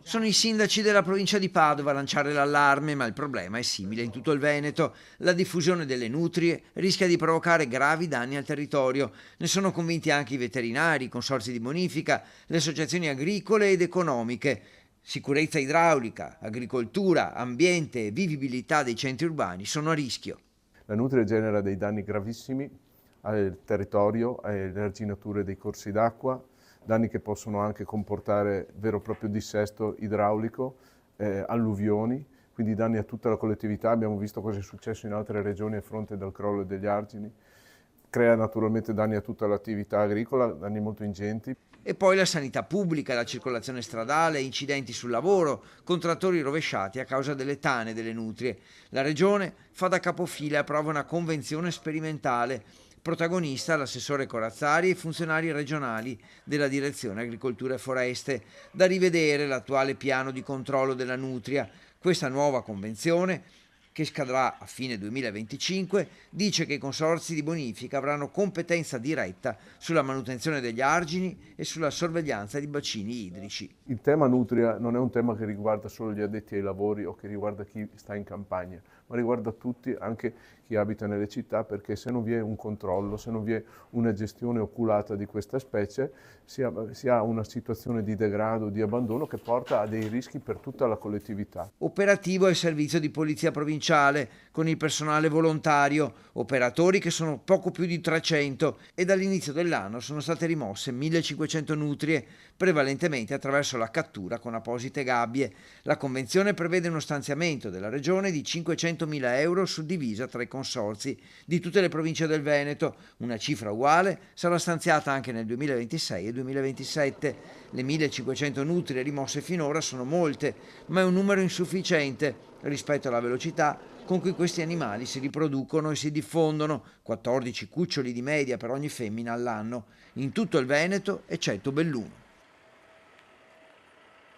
Sono i sindaci della provincia di Padova a lanciare l'allarme, ma il problema è simile in tutto il Veneto. La diffusione delle nutrie rischia di provocare gravi danni al territorio. Ne sono convinti anche i veterinari, i consorzi di bonifica, le associazioni agricole ed economiche. Sicurezza idraulica, agricoltura, ambiente e vivibilità dei centri urbani sono a rischio. La nutria genera dei danni gravissimi al territorio, alle arginature dei corsi d'acqua, danni che possono anche comportare vero e proprio dissesto idraulico, alluvioni, quindi danni a tutta la collettività. Abbiamo visto cosa è successo in altre regioni a fronte del crollo degli argini. Crea naturalmente danni a tutta l'attività agricola, danni molto ingenti. E poi la sanità pubblica, la circolazione stradale, incidenti sul lavoro, contrattori rovesciati a causa delle tane delle nutrie. La Regione fa da capofila e approva una convenzione sperimentale. Protagonista l'assessore Corazzari e i funzionari regionali della Direzione Agricoltura e Foreste. Da rivedere l'attuale piano di controllo della nutria. Questa nuova convenzione, che scadrà a fine 2025, dice che i consorzi di bonifica avranno competenza diretta sulla manutenzione degli argini e sulla sorveglianza di bacini idrici. Il tema nutria non è un tema che riguarda solo gli addetti ai lavori o che riguarda chi sta in campagna, ma riguarda tutti, anche chi abita nelle città, perché se non vi è un controllo, se non vi è una gestione oculata di questa specie, si ha una situazione di degrado, di abbandono che porta a dei rischi per tutta la collettività. Operativo è il servizio di polizia provinciale, con il personale volontario, operatori che sono poco più di 300 e dall'inizio dell'anno sono state rimosse 1500 nutrie, prevalentemente attraverso la cattura con apposite gabbie. La convenzione prevede uno stanziamento della Regione di 500.000 euro suddivisa tra i consorzi di tutte le province del Veneto. Una cifra uguale sarà stanziata anche nel 2026 e 2027. Le 1500 nutrie rimosse finora sono molte, ma è un numero insufficiente rispetto alla velocità con cui questi animali si riproducono e si diffondono, 14 cuccioli di media per ogni femmina all'anno, in tutto il Veneto eccetto Belluno.